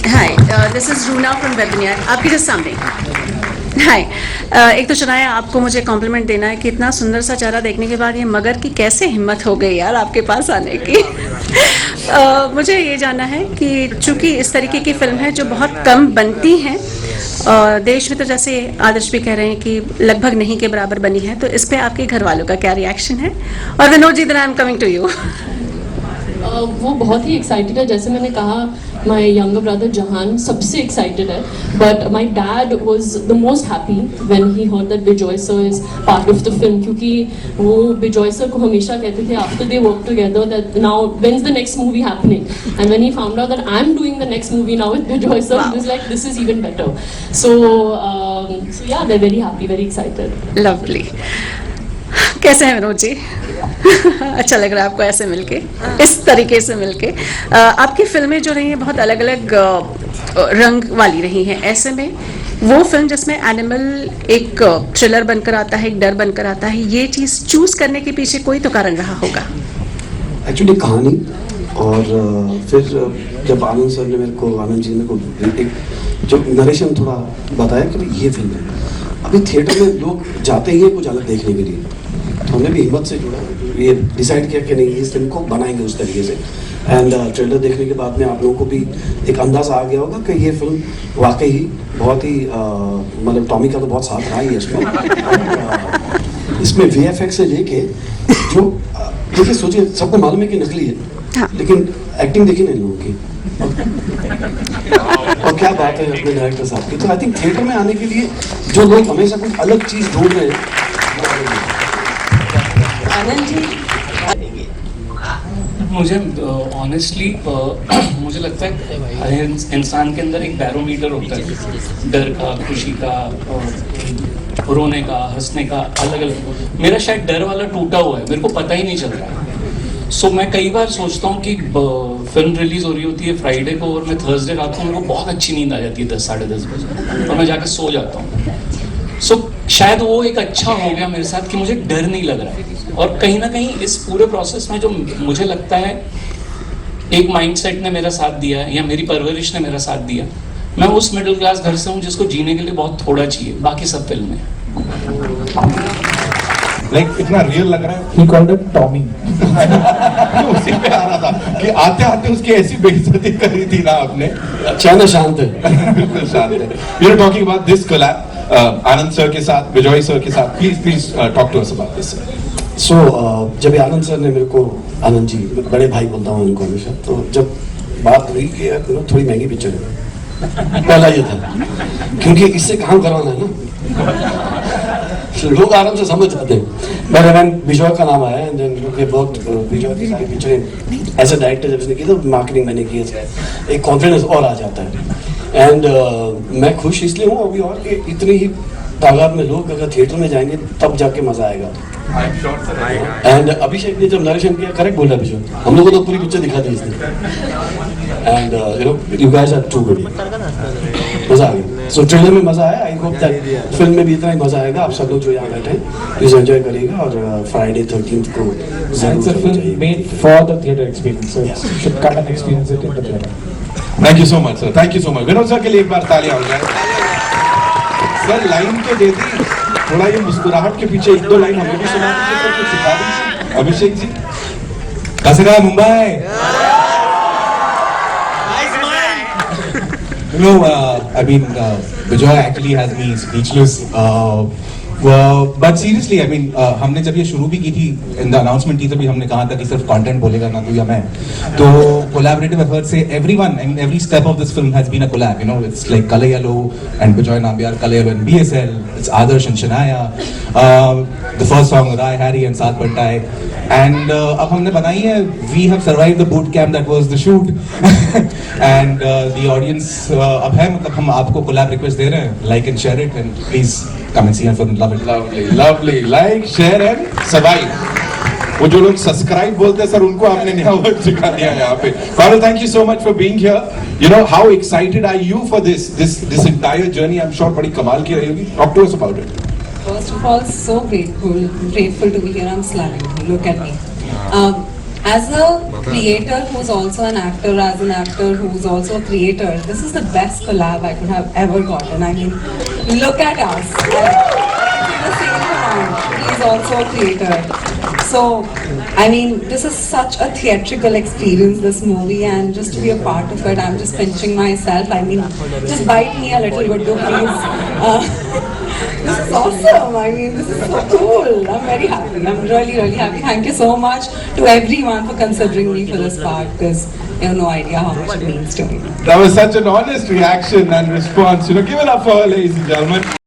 Hi, this is Runa from webinar, आपके just सामने। हाय, एक तो शनाया आपको मुझे कॉम्प्लीमेंट देना है कि इतना सुंदर सा चेहरा देखने के बाद ये मगर की कैसे हिम्मत हो गई यार आपके पास आने की। मुझे ये जानना है कि चूंकि इस तरीके की फिल्म है जो बहुत कम बनती हैं और देश में तो जैसे आदर्श भी कह रहे हैं कि लगभग नहीं के बराबर बनी है, तो इस पे आपके घर वालों का क्या रिएक्शन है? और Vinod ji, then I am coming to you. वो बहुत ही एक्साइटेड है, जैसे मैंने कहा माई यंगर ब्रदर जहान सबसे एक्साइटेड है, but my dad was the most happy when he heard that Bijoy sir is part of the film, क्योंकि वो बिजॉय सर को हमेशा कहते थे after they work together that now when is the next movie happening, and when he found out that I am doing the next movie now with Bijoy sir, he was like this is even better. So yeah they are very happy, very excited. Lovely. कैसे हैं विनोद जी? अच्छा लग रहा है आपको ऐसे मिलके, इस तरीके से मिलके। आपकी फिल्में जो रही हैं बहुत अलग अलग रंग वाली रही हैं, ऐसे में वो फिल्म जिसमें एनिमल एक थ्रिलर बनकर आता है, एक डर बनकर आता है, ये चीज़ चूज करने के पीछे कोई तो कारण रहा होगा। एक्चुअली कहानी, और फिर जब आनंद सर ने आनंद जी ने मेरे को एक जो नरेशन थोड़ा बताया कि ये फिल्म है, अभी थिएटर में लोग जाते ही हैं कुछ अलग देखने के लिए, तो हमने भी हिम्मत से जुड़ा, ये डिसाइड किया कि नहीं इस फिल्म को बनाएंगे उस तरीके से। एंड ट्रेलर देखने के बाद में आप लोगों को भी एक अंदाज़ा आ गया होगा कि ये फिल्म वाकई ही बहुत ही मतलब टॉमी का तो बहुत साथ रहा ही है इसमें। इसमें VFX से लेके जो देखिए सोचिए, सबको मालूम है कि नकली है, हाँ। लेकिन एक्टिंग देखिए ना इन लोगों की, और क्या बात है अपने डायरेक्टर साहब की। तो आई थिंक थिएटर में आने के लिए जो लोग हमेशा कुछ अलग चीज़ ढूंढ रहे हैं, आनंद जी, मुझे ऑनेस्टली मुझे लगता है हर इंसान के अंदर एक बैरोमीटर होता है, डर का, खुशी का, रोने का, हंसने का, अलग अलग। मेरा शायद डर वाला टूटा हुआ है, मेरे को पता ही नहीं चल रहा है। सो मैं कई बार सोचता हूँ कि फिल्म रिलीज हो रही होती है फ्राइडे को और मैं थर्सडे रात को, मेरे को बहुत अच्छी नींद आ जाती है 10 साढ़े 10 बजे, और मैं जाकर सो जाता हूँ। सो शायद वो एक अच्छा हो गया मेरे साथ कि मुझे डर नहीं लग रहा है। और कहीं ना कहीं इस पूरे प्रोसेस में जो मुझे लगता है एक माइंडसेट ने मेरा साथ दिया है, या मेरी परवरिश ने मेरा साथ दिया। मैं उस मिडिल क्लास घर से हूँ जिसको जीने के लिए बहुत थोड़ा चाहिए, बाकी सब फिल्म है। लाइक इतना रियल लग रहा है। He called it Tommy. उसी पे आ रहा था कि आते आते उसकी ऐसी बेइज्जती करी थी ना आपने। अच्छा ना, शांत है। बिल्कुल शांत है। We are talking about this collab, Anand sir के साथ, विजॉय सर के साथ। Please talk to us about this. So जब आनंद सर ने मेरे को, आनंद जी बड़े भाई बोलता हूँ उनको हमेशा, तो जब बात हुई कि यार थोड़ी महंगी पिक्चर है, पहला ये था, क्योंकि इससे काम करवाना है ना, लोग आराम से समझ जाते हैं। बट व्हेन विजय का नाम आया, एंड देन बहुत विजय की सारी पिक्चरें एज अ डायरेक्टर जब इसने की, तो मार्केटिंग मैंने की, एक कॉन्फिडेंस और आ जाता है। एंड मैं खुश इसलिए हूँ अभी और कि इतनी ही तादाद में लोग अगर थिएटर में जाएंगे तब जाके मजा आएगा। एंड अभिषेक ने जब नरेशन किया, करेक्ट बोला अभिषेक, हम लोगों को तो पूरी पिक्चर दिखा दी इसने। And you guys are too good, मजा आ गया। सो ट्रेलर में मजा आया, आई होप दैट फिल्म में भी इतना ही मजा आएगा। आप सब लोग जो यहाँ बैठे हैं प्लीज एंजॉय करिएगा, और फ्राइडे 13th को It's a film made for the theater experience, so you should come and experience it in the theater. Thank you so much sir, thank you so much. Vinod sir के लिए एक बार तालियां हो जाए। Sir line तो दे दी, थोड़ा ये मुस्कुराहट के पीछे एक दो लाइन हमें भी सुना दीजिए सर, कुछ सिखा दीजिए। Abhishek ji, कसरा Mumbai. I mean, Vijay actually has me speechless. But seriously, I mean, हमने जब ये शुरू भी की थी, in the announcement की तभी हमने कहा था कि सिर्फ content बोलेगा ना तू या मैं, तो collaborative effort से everyone, I mean, every step of this film has been a collab, you know, it's like Kalayalo and Vijay Nambiar, Kalayalo and BSL, it's Adarsh and Shanaya, the first song Rai Harry and Saath Bantai, and अब हमने बनाई है, we have survived the boot camp that was the shoot, and the audience अब है, मतलब हम आपको collab request दे रहे हैं, like and share it, and please come and see our film, love it. Lovely, lovely, like, share and survive. वो जो लोग सब्सक्राइब बोलते हैं सर, उनको आपने नया वर्ड सिखा दिया यहाँ पे। Farul, thank you so much for being here. You know, how excited are you for this entire journey? I'm sure बड़ी कमाल की रही होगी. Talk to us about it. First of all, so grateful to be here. I'm smiling. Look at me. As a creator who's also an actor who's also a creator, this is the best collab I could have ever gotten. I mean, look at us. The same amount. He's also a creator. So, I mean, this is such a theatrical experience, this movie, and just to be a part of it, I'm just pinching myself. I mean, just bite me a little bit, please. This is awesome. I mean, this is so cool. I'm very happy. I'm really, really happy. Thank you so much to everyone for considering me for this part, because you have no idea how much it means to me. That was such an honest reaction and response. Give it up for her, ladies and gentlemen.